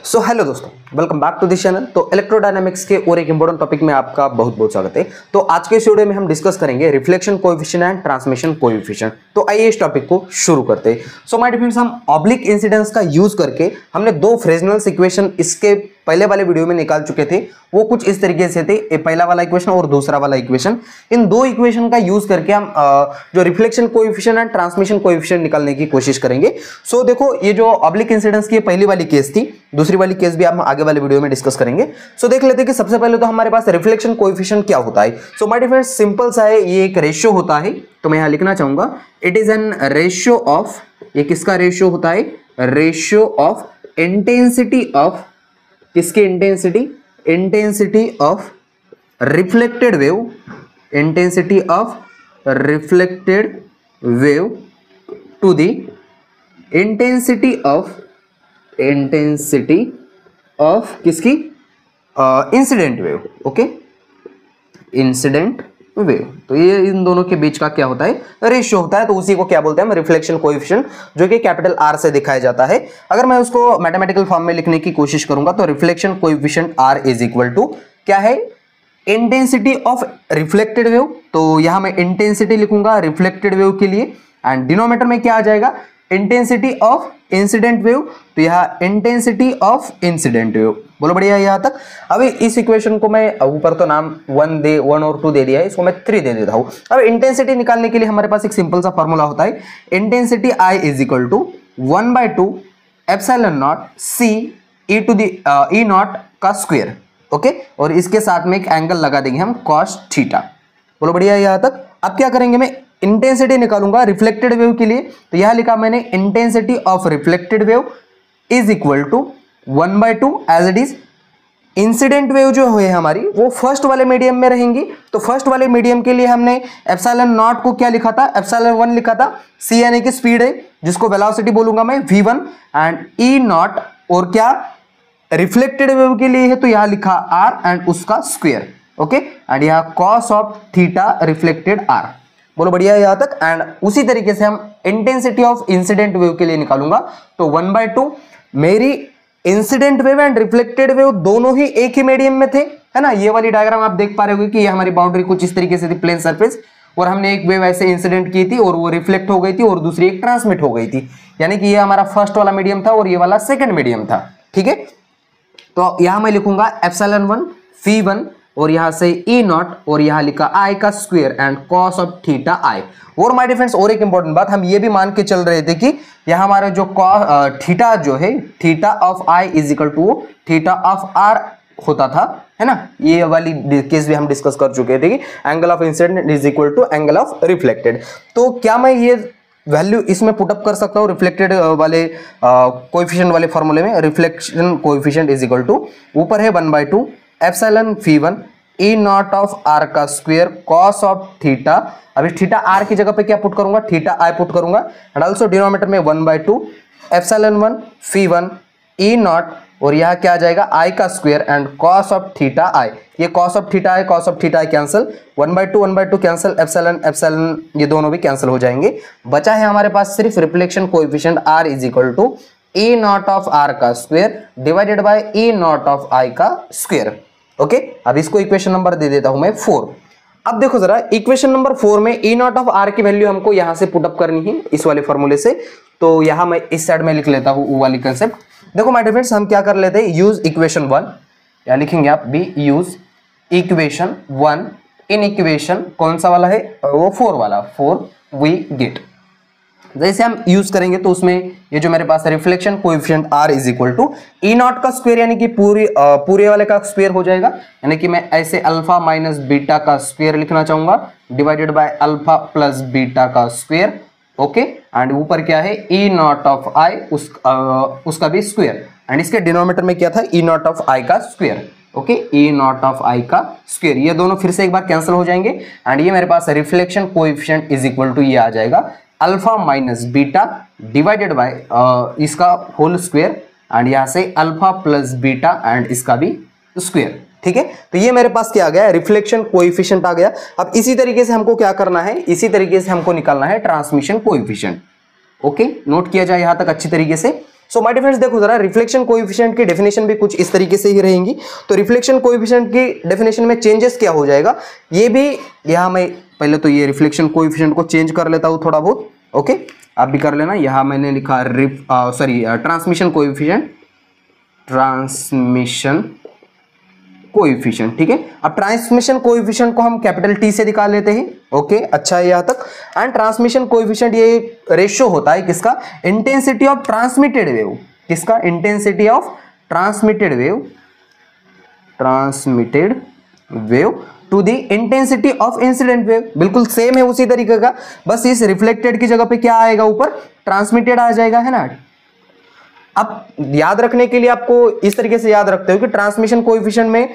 सो hello दोस्तों, welcome back to this channel. तो electrodynamics के और एक इंपॉर्टेंट टॉपिक में आपका बहुत बहुत स्वागत है। तो आज के इस वीडियो में हम डिस्कस करेंगे reflection coefficient and transmission coefficient. तो आइए इस टॉपिक को शुरू करते हैं। सो माय डियर फ्रेंड्स, हम ऑब्लिक इंसिडेंस का यूज करके हमने दो फ्रेजनेल्स इक्वेशन इसके पहले वाले वीडियो में निकाल चुके थे। वो कुछ इस तरीके से थे, ये पहला वाला इक्वेशन और दूसरा वाला इक्वेशन। इन दो इक्वेशन का यूज करके हम जो reflection coefficient and transmission coefficient निकालने की कोशिश करेंगे। सो देखो, ये जो ऑब्लिक इंसिडेंस की पहली वाली केस थी, दूसरी वाली केस भी हम आगे वाले वीडियो में डिस्कस करेंगे। सो देख लेते हैं कि सबसे पहले तो हमारे पास रिफ्लेक्शन कोएफिशिएंट क्या होता है। So my dear friends, simple सा है, ये एक रेशियो होता है। तो मैं यहां लिखना चाहूंगा, it is an ratio of, ये किसका रेशियो होता है? रेशियो ऑफ इंटेंसिटी ऑफ, किसकी इंटेंसिटी? Intensity of reflected wave, intensity of reflected wave to the intensity of किसकी? Incident wave. Okay, incident wave. तो ये इन दोनों के बीच का क्या होता है? रेशियो होता है। तो उसी को क्या बोलते हैं हम? रिफ्लेक्शन कोएफिशिएंट, जो कि कैपिटल आर से दिखाया जाता है। अगर मैं उसको मैथमेटिकल फॉर्म में लिखने की कोशिश करूंगा तो reflection coefficient are is equal to क्या है? Intensity of reflected wave. तो यहां मैं इंटेंसिटी लिखूंगा रिफ्लेक्टेड वेव के लिए, एंड डिनोमिनेटर में क्या आ जाएगा? Intensity of incident wave. तो यहां इंटेंसिटी ऑफ इंसिडेंट वेव। बोलो बढ़िया यहां तक। अभी इस इक्वेशन को मैं ऊपर तो नाम 1 और 2 दे दिया है, इसको मैं 3 दे देता हूं। अब इंटेंसिटी निकालने के लिए हमारे पास एक सिंपल सा फॉर्मूला होता है, intensity I is equal to 1/2 epsilon naught C E to the E not का स्क्वायर। ओके, और इसके साथ में एक एंगल लगा देंगे हम cos थीटा। बोलो बढ़िया यहां तक। अब क्या करेंगे, मैं इंटेंसिटी निकालूंगा रिफ्लेक्टेड वेव के लिए। तो यहां लिखा मैंने intensity of reflected wave is equal to 1/2 as it is. Incident wave जो है हमारी, वो फर्स्ट वाले मीडियम में रहेंगी। तो फर्स्ट वाले मीडियम के लिए हमने एप्सिलॉन नॉट को क्या लिखा था? एप्सिलॉन 1 लिखा था। सी यानी कि स्पीड है, जिसको वेलोसिटी बोलूंगा मैं v1, एंड ई नॉट और क्या रिफ्लेक्टेड वेव के लिए है, तो यहां लिखा r एंड उसका स्क्वायर। ओके, एंड यहां cos of theta reflected r। बोलो बढ़िया यहां तक। एंड उसी तरीके से हम इंटेंसिटी ऑफ इंसिडेंट वेव के लिए निकालूंगा। तो 1/2, मेरी incident wave and reflected wave दोनों ही एक ही मीडियम में थे, है ना। ये वाली डायग्राम आप देख पा रहे हो कि ये हमारी बाउंड्री कुछ इस तरीके से थी, प्लेन सरफेस, और हमने एक वेव ऐसे इंसिडेंट की थी और वो रिफ्लेक्ट हो गई थी, और दूसरी एक ट्रांसमिट हो गई थी। यानी कि ये हमारा फर्स्ट वाला मीडियम था और ये वाला सेकंड मीडियम था। ठीक है, तो यहां मैं लिखूंगा एप्सिलॉन 1 v1, और यहां से ई नॉट, और यहां लिखा आई का square and cos of theta I. और माय डियर फ्रेंड्स, और एक इंपॉर्टेंट बात, हम ये भी मान के चल रहे थे कि यहां हमारे जो थीटा जो है, theta of I is equal to theta of R होता था, है ना। ये वाली केस भी हम डिस्कस कर चुके थे कि angle of incident is equal to angle of reflected. तो क्या मैं ये वैल्यू इसमें पुटअप कर सकता हूँ रिफ्लेक्टेड वाले कोएफिशिएंट वाले फॉर्मूले में? Reflection coefficient is equal to, ऊपर है 1/2 epsilon v1 E not of are का स्क्वायर cos ऑफ थीटा। अभी थीटा आर की जगह पे क्या पुट करूंगा? थीटा आई पुट करूंगा, एंड ऑल्सो डिनोमिनेटर में 1/2 एप्सिलॉन 1 v1 ई नॉट, और यहां क्या आ जाएगा? आई का square and cos of theta I. ये cos ऑफ थीटा है, cos of theta I cancel, 1/2 cancel, epsilon ये दोनों भी कैंसिल हो जाएंगे। बचा है हमारे पास सिर्फ reflection coefficient are is equal to e not of are का square divided by E not of I का स्क्वायर। ओके, अब इसको इक्वेशन नंबर दे देता हूं मैं 4। अब देखो जरा, इक्वेशन नंबर 4 में ई नॉट ऑफ आर की वैल्यू हमको यहां से पुटअप करनी है इस वाले फॉर्मूले से। तो यहां मैं इस साइड में लिख लेता हूं वो वाली कंसेप्ट। देखो माय डियर फ्रेंड्स, हम क्या कर लेते हैं, यूज इक्वेशन 1, या लिखेंगे आप B use equation 1 in equation कौन सा वाला है? वो 4 वाला, 4 वी गेट। जैसे हम यूज करेंगे तो उसमें ये जो मेरे पास reflection coefficient r is equal to e not का स्क्वायर, यानी कि पूरे वाले का स्क्वायर हो जाएगा। यानी कि मैं ऐसे अल्फा माइनस बीटा का स्क्वायर लिखना चाहूंगा, divided by alpha plus beta का स्क्वायर। ओके, एंड ऊपर क्या है? ई नॉट ऑफ आई, उसका भी स्क्वायर, एंड इसके डिनोमिनेटर में क्या था? ई नॉट ऑफ आई का square. Okay, e not of I का स्क्वायर। ये दोनों फिर से एक बार कैंसिल हो जाएंगे, एंड ये मेरे पास reflection coefficient is equal to ये आ जाएगा alpha minus beta divided by इसका होल स्क्वायर, एंड यहां से अल्फा प्लस बीटा एंड इसका भी स्क्वायर। ठीक है, तो ये मेरे पास क्या आ गया? रिफ्लेक्शन कोएफिशिएंट आ गया। अब इसी तरीके से हमको क्या करना है? इसी तरीके से हमको निकालना है ट्रांसमिशन कोएफिशिएंट। ओके, नोट किया जाए यहां तक अच्छी तरीके से। सो माय डियर फ्रेंड्स, देखो जरा रिफ्लेक्शन कोएफिशिएंट की डेफिनेशन भी कुछ इस तरीके से ही रहेंगी। तो रिफ्लेक्शन कोएफिशिएंट की डेफिनेशन में चेंजेस क्या हो जाएगा, ये भी यहां मैं पहले तो ये रिफ्लेक्शन कोएफिशिएंट को चेंज कर लेता हूं थोड़ा बहुत। ओके, आप भी कर लेना। यहां मैंने लिखा ट्रांसमिशन कोएफिशिएंट, ट्रांसमिशन कोएफिशिएंट, ठीक है। अब ट्रांसमिशन कोएफिशिएंट को हम कैपिटल टी से निकाल लेते हैं। ओके, अच्छा है यहां तक। एंड ट्रांसमिशन कोएफिशिएंट ये रेशियो होता है किसका, इंटेंसिटी ऑफ ट्रांसमिटेड वेव, किसका, intensity of transmitted wave to the intensity of incident wave. बिल्कुल सेम है उसी तरीके का, बस इस रिफ्लेक्टेड की जगह पे क्या आएगा, ऊपर ट्रांसमिटेड आ जाएगा, है ना। अब याद रखने के लिए आपको इस तरीके से याद रखते हो कि ट्रांसमिशन कोएफिशिएंट में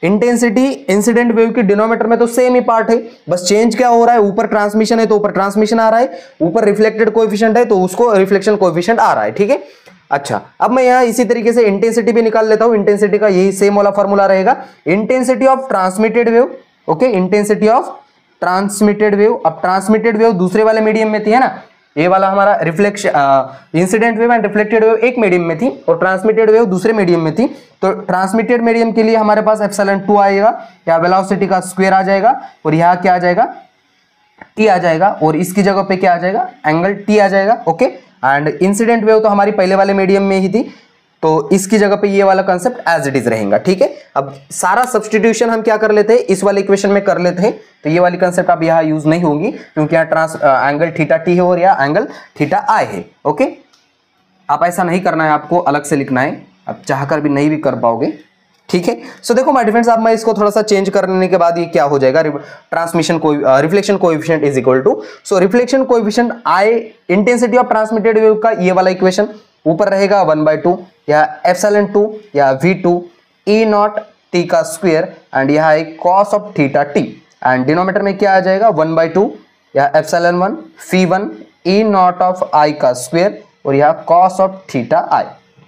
इंटेंसिटी इंसिडेंट वेव की डिनोमिनेटर में तो सेम ही पार्ट है, बस चेंज क्या हो रहा है, ऊपर ट्रांसमिशन है तो ऊपर ट्रांसमिशन आ रहा है, ऊपर रिफ्लेक्टेड कोएफिशिएंट है तो उसको रिफ्लेक्शन कोएफिशिएंट आ रहा है, ठीक है। अच्छा, अब मैं यहां इसी तरीके से इंटेंसिटी भी निकाल लेता हूं। इंटेंसिटी का यही सेम वाला फॉर्मूला रहेगा, intensity of transmitted wave. Okay, intensity of transmitted wave. अब ट्रांसमिटेड वेव दूसरे वाले मीडियम में थी, है ना, ये वाला हमारा reflection incident wave and reflected wave एक मीडियम में थी और ट्रांसमिटेड वेव दूसरे मीडियम में थी। तो ट्रांसमिटेड मीडियम के लिए हमारे पास एप्सिलॉन 2 आएगा, या वेलोसिटी का स्क्वायर आ जाएगा, और यहाँ क्या आ जाएगा, टी आ जाएगा, और इसकी जगह पे क्या आ जाएगा, एंगल टी आ जाएगा। ओके, एंड इंसिडेंट वेव तो हमारी पहले वाले मीडियम में ही थी, तो इसकी जगह पे ये वाला कंसेप्ट एज इट इज रहेगा, ठीक है। अब सारा सब्स्टिट्यूशन हम क्या कर लेते हैं, इस वाले इक्वेशन में कर लेते हैं, तो ये वाली कंसेप्ट अब यहाँ यूज नहीं होंगी, क्योंकि यहाँ एंगल थीटा टी है और यहाँ एंगल थीटा आई है। ओके, आप ऐसा नहीं करना है, आपको अलग से लिखना है, आप चाहकर भी नहीं भी कर पाओगे, ठीक है। सो देखो माय डियर, अब मैं इसको थोड़ा सा चेंज करने के बाद ये क्या हो जाएगा, transmission reflection coefficient is equal to, so reflection coefficient I intensity of transmitted wave का ये वाला इक्वेशन ऊपर रहेगा 1/2 या एप्सिलॉन 2 या v2 e नॉट t का स्क्वायर, एंड यहाँ है cos of theta t, and denominator में क्या आ जाएगा 1/2 या epsilon 1 φ1 e naught of i का स्क्वायर, और यहाँ cos ऑफ थीटा i।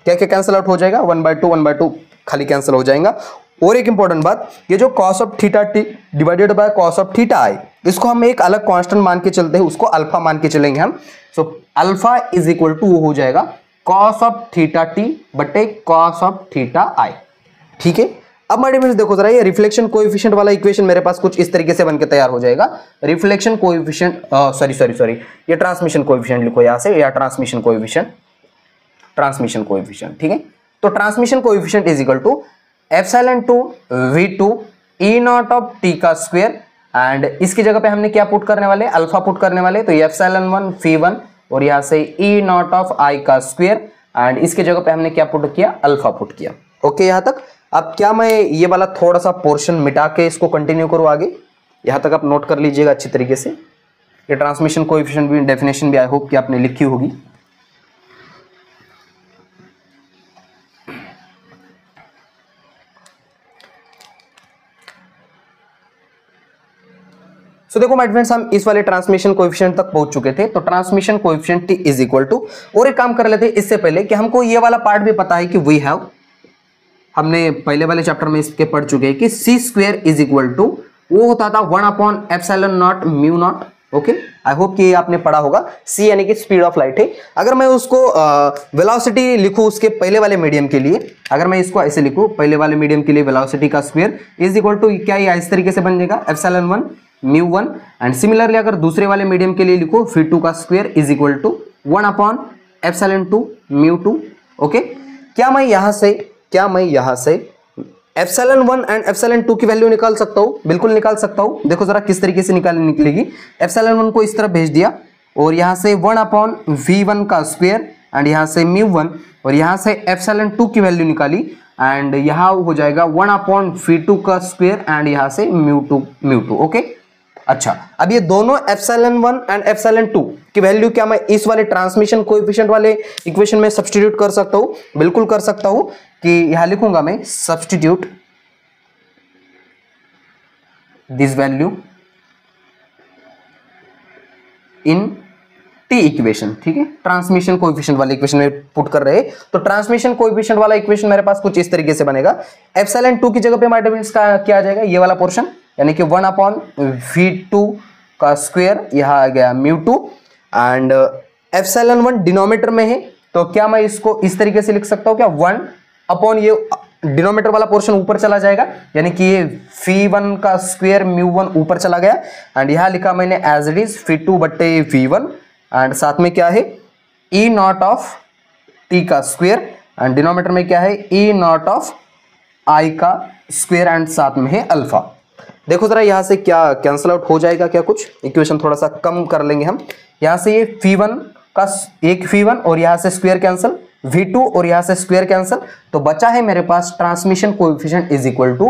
क्या क्या कैंसिल आउट हो जाएगा, 1/2 खाली कैंसिल हो जाएगा। और एक इंपॉर्टेंट बात, ये जो cos of theta t divided by cos of theta i, इसको हम एक अलग कांस्टेंट मान के चलते हैं, उसको अल्फा मान के चलेंगे हम। So alpha is equal to हो जाएगा cos ऑफ थीटा t बटे cos ऑफ थीटा i, ठीक है। अब माय डियर फ्रेंड्स देखो जरा, ये रिफ्लेक्शन कोएफिशिएंट वाला इक्वेशन मेरे पास कुछ इस तरीके से बनके तैयार हो जाएगा। रिफ्लेक्शन कोएफिशिएंट सॉरी ये ट्रांसमिशन कोएफिशिएंट लिखो यहाँ से, या ट्रांसमिशन कोएफिशिएंट, ठीक है। तो transmission coefficient is equal to epsilon 2 v2 e naught of t का स्क्वायर, एंड इसकी जगह पे हमने क्या पुट करने वाले, अल्फा पुट करने वाले, तो ये एप्सिलॉन 1 φ1 और यहाँ से e नॉट ऑफ i का स्क्वायर, एंड इसके जगह पे हमने क्या पुट किया, अल्फा पुट किया। ओके, यहाँ तक। अब क्या मैं ये वाला थोड़ा सा पोर्शन मिटा के इसको कंटिन्यू करूँ आगे, यहाँ तक आप नोट कर लीजिएगा अच्छी तरीके से। ये ट्रांसमिशन कोएफिशिएंट भी डेफिनेशन भी आई होप कि आपने लिखी होगी। सो देखो माय फ्रेंड्स, हम इस वाले ट्रांसमिशन कोएफिशिएंट तक पहुंच चुके थे। तो transmission coefficient t is equal to, और एक काम कर लेते हैं इससे पहले कि हमको ये वाला पार्ट भी पता है कि वी हैव, हमने पहले वाले चैप्टर में इसके पढ़ चुके हैं कि c square is equal to, वो होता था 1/ε0 mu not. Okay, I hope कि आपने पढ़ा होगा। सी यानी कि स्पीड ऑफ लाइट है। अगर मैं उसको वेलोसिटी लिखूं उसके पहले वाले मीडियम के लिए, अगर मैं इसको ऐसे लिखूं, पहले वाले मीडियम के लिए वेलोसिटी का स्क्वायर इज इक्वल टू, क्या ये इस तरीके से बन जाएगा, एप्सिलॉन 1 μ1, एंड सिमिलरली अगर दूसरे वाले मीडियम के लिए लिखो φ2 का square is equal to 1/ε2 μ2। Okay, क्या मैं यहां से एप्सिलॉन 1 एंड एप्सिलॉन 2 की वैल्यू निकाल सकता हूं? बिल्कुल निकाल सकता हूं। देखो जरा किस तरीके से निकलेगी। एप्सिलॉन 1 को इस तरफ भेज दिया, और यहां से 1/v1 का स्क्वायर, एंड यहां से μ1, और यहां से एप्सिलॉन 2 की वैल्यू निकाली, एंड यहां हो जाएगा 1/v2 का स्क्वायर, एंड यहां से μ2। ओके, अच्छा, अब ये दोनों एप्सिलॉन 1 एंड एप्सिलॉन 2 की वैल्यू क्या मैं इस वाले ट्रांसमिशन कोएफिशिएंट वाले इक्वेशन में सब्स्टिट्यूट कर सकता हूं? बिल्कुल कर सकता हूं। कि यहां लिखूंगा मैं substitute this value in T equation, ठीक है। ट्रांसमिशन कोएफिशिएंट वाले इक्वेशन में पुट कर रहे हैं, तो ट्रांसमिशन कोएफिशिएंट वाला इक्वेशन मेरे पास कुछ इस तरीके से बनेगा। एप्सिलॉन 2 की जगह पे हमारे का क्या आ जाएगा, ये वाला पोर्शन, यानी कि 1/v2 का स्क्वायर, यहां आ गया μ2, एंड एप्सिलॉन 1 डिनोमिनेटर में है, तो क्या मैं इसको इस तरीके से लिख सकता हूं क्या, 1 अपॉन ये डिनोमिनेटर वाला पोर्शन ऊपर चला जाएगा, यानी कि ये φ1 का स्क्वायर μ1 ऊपर चला गया, एंड यहां लिखा मैंने एज इट इज φ2 बट्टे φ1, एंड साथ में क्या है ई नॉट ऑफ टी का स्क्वायर, एंड डिनोमिनेटर में क्या है ई नॉट ऑफ आई का स्क्वायर, एंड साथ में है अल्फा। देखो जरा यहां से क्या कैंसिल आउट हो जाएगा क्या, कुछ इक्वेशन थोड़ा सा कम कर लेंगे हम। यहां से ये φ1 का एक φ1 और यहां से स्क्वायर कैंसिल, v2 और यहां से स्क्वायर कैंसिल, तो बचा है मेरे पास transmission coefficient is equal to,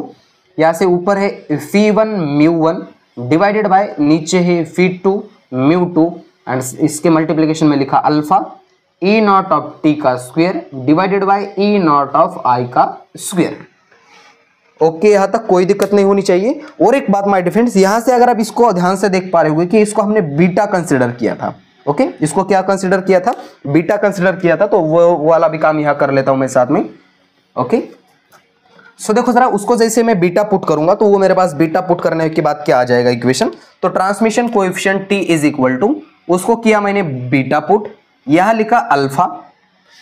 यहां से ऊपर है φ1 μ1 डिवाइडेड बाय नीचे है φ2 μ2, एंड इसके मल्टीप्लिकेशन में लिखा alpha E not of T का square divided by E not of I का स्क्वायर। ओके, यहां तक कोई दिक्कत नहीं होनी चाहिए। और एक बात माय डिफरेंड्स, यहां से अगर आप इसको ध्यान से देख पा रहे होंगे कि इसको हमने बीटा कंसीडर किया था। ओके, इसको क्या कंसीडर किया था, बीटा कंसीडर किया था, तो वो वाला भी काम यहां कर लेता हूं मैं साथ में। ओके, सो देखो जरा, उसको जैसे मैं बीटा पुट करूंगा तो वो मेरे पास बीटा पुट करने के बाद क्या आ जाएगा इक्वेशन, तो transmission coefficient T is equal to, उसको किया मैंने बीटा पुट, यहां लिखा alpha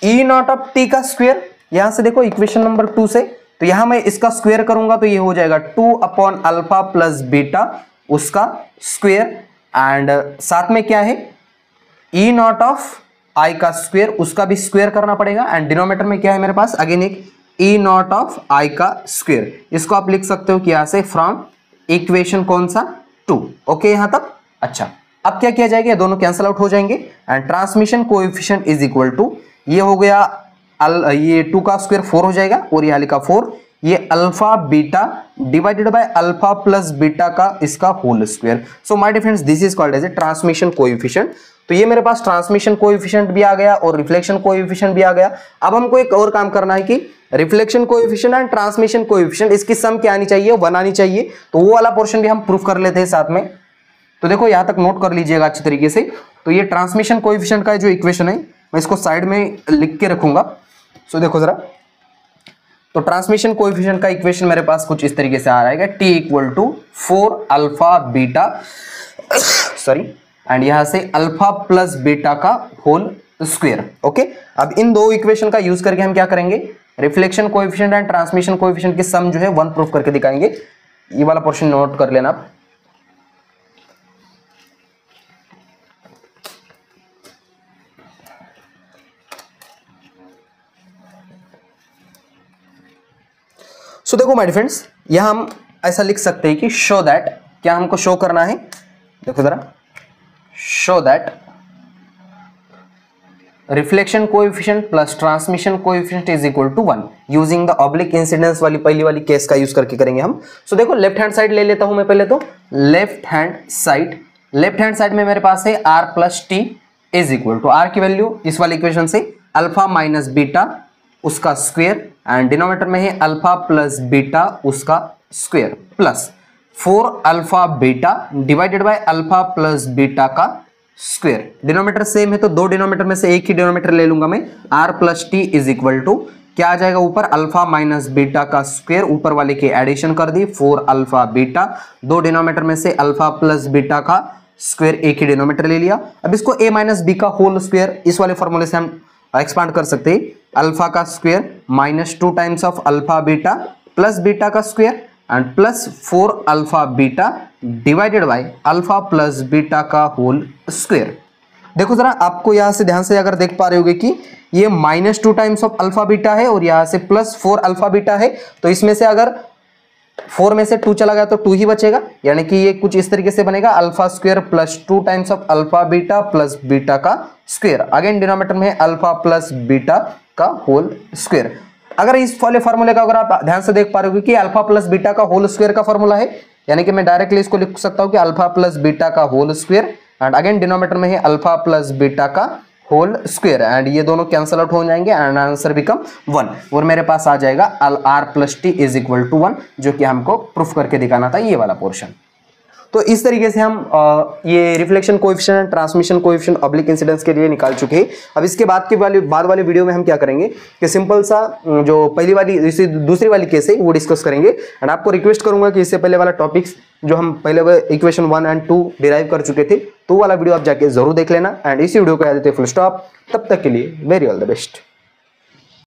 E not of T का स्क्वायर, यहां से देखो इक्वेशन नंबर 2 से, तो यहां मैं इसका स्क्वायर करूंगा तो ये हो जाएगा 2 अपॉन अल्फा प्लस बीटा उसका स्क्वायर, एंड साथ में क्या है ई नॉट ऑफ आई का स्क्वायर, उसका भी स्क्वायर करना पड़ेगा, एंड डिनोमिनेटर में क्या है मेरे पास अगेन एक ई नॉट ऑफ आई का स्क्वायर। इसको आप लिख सकते हो कि यहां से फ्रॉम इक्वेशन कौन सा 2। ओके, यहां तक अच्छा। अब क्या किया जाएगा, दोनों कैंसिल आउट हो जाएंगे, and transmission coefficient is equal to, ये हो गया ये 2 का स्क्वायर 4 हो जाएगा, और यहां लिखा 4, ये alpha beta divided by alpha plus beta का इसका whole square. So my difference this is called as a transmission coefficient. तो ये मेरे पास ट्रांसमिशन कोएफिशिएंट भी आ गया और रिफ्लेक्शन कोएफिशिएंट भी आ गया। अब हमको एक और काम करना है कि reflection coefficient and transmission coefficient इसकी सम क्या आनी चाहिए, 1 आनी चाहिए, तो वो वाला पोर्शन भी हम प्रूफ कर लेते हैं साथ में। तो देखो यहां तक नोट कर लीजिएगा अच्छी तरीके से। तो ये ट्रांसमिशन कोएफिशिएंट का जो इक्वेशन है मैं इसको साइड में लिख के रखूंगा। सो देखो जरा, तो ट्रांसमिशन कोएफिशिएंट का इक्वेशन मेरे पास कुछ इस तरीके से आ रहा है, t equal to 4 alpha beta sorry, and यहां से अल्फा प्लस बीटा का होल स्क्वायर। ओके, अब इन दो इक्वेशन का यूज करके हम क्या करेंगे, reflection coefficient and transmission coefficient की सम जो है 1 प्रूफ करके दिखाएंगे। ये वाला पोर्शन नोट कर लेना आप। सो देखो माय फ्रेंड्स, यहां हम ऐसा लिख सकते हैं कि शो दैट, क्या हमको शो करना है, देखो जरा, show that reflection coefficient plus transmission coefficient is equal to 1 using the oblique incidence वाली पहली वाली केस का यूज करके करेंगे हम। सो देखो लेफ्ट हैंड साइड ले लेता हूं मैं पहले, तो लेफ्ट हैंड साइड में मेरे पास है r plus T is equal to, r की वैल्यू इस वाली इक्वेशन से अल्फा माइनस बीटा उसका स्क्वायर, एंड डिनोमिनेटर में है अल्फा प्लस बीटा उसका square plus 4 alpha beta divided by alpha plus beta का स्क्वायर। डिनोमिनेटर सेम है तो दो डिनोमिनेटर में से एक ही डिनोमिनेटर ले लूंगा मैं, r plus T is equal to क्या आ जाएगा ऊपर अल्फा माइनस बीटा का स्क्वायर, ऊपर वाले की एडिशन कर दी 4 अल्फा बीटा, दो डिनोमिनेटर में से अल्फा प्लस बीटा का स्क्वायर एक ही डिनोमिनेटर ले लिया। अब इसको a माइनस बी का होल स्क्वायर इस वाले फॉर्मूले से हम एक्सपांड कर सकते हैं, अल्फा का square minus 2 times of alpha beta plus beta का square and plus 4 alpha beta divided by alpha plus beta का होल स्क्वायर। देखो जरा, आपको यहां से ध्यान से अगर देख पा रहे होगे कि ये minus 2 times of alpha beta है और यहां से प्लस 4 अल्फा बीटा है, तो इसमें से अगर 4 में से 2 चला गया तो 2 ही बचेगा, यानी कि ये कुछ इस तरीके से बनेगा alpha square plus 2 times of alpha beta plus beta का स्क्वायर, अगेन डिनोमिनेटर में अल्फा प्लस बीटा का होल स्क्वायर। अगर इस वाले फॉर्मूले का अगर आप ध्यान से देख पा रहे हो कि अल्फा प्लस बीटा का होल स्क्वायर का फॉर्मूला है, यानी कि मैं डायरेक्टली इसको लिख सकता हूं कि अल्फा प्लस बीटा का whole square and again denominator में है अल्फा प्लस बीटा का होल स्क्वायर, एंड ये दोनों कैंसिल आउट हो जाएंगे एंड आंसर बिकम 1 और मेरे पास आ जाएगा r plus T is equal to 1, जो कि हमको प्रूफ करके दिखाना था ये वाला पोर्शन। तो इस तरीके से हम ये reflection coefficient, transmission coefficient, oblique incidence के लिए निकाल चुके हैं। अब इसके बाद वाले वीडियो में हम क्या करेंगे कि सिंपल सा जो पहली वाली दूसरी वाली केस है वो डिस्कस करेंगे। एंड आपको रिक्वेस्ट करूंगा कि इससे पहले वाला टॉपिक्स जो हम पहले इक्वेशन 1 एंड 2 डिराइव कर चुके थे, तो वाला वीडियो आप जाके जरूर देख लेना। एंड इसी वीडियो को याद देते फुल स्टॉप। तब तक के लिए वेरी ऑल द बेस्ट।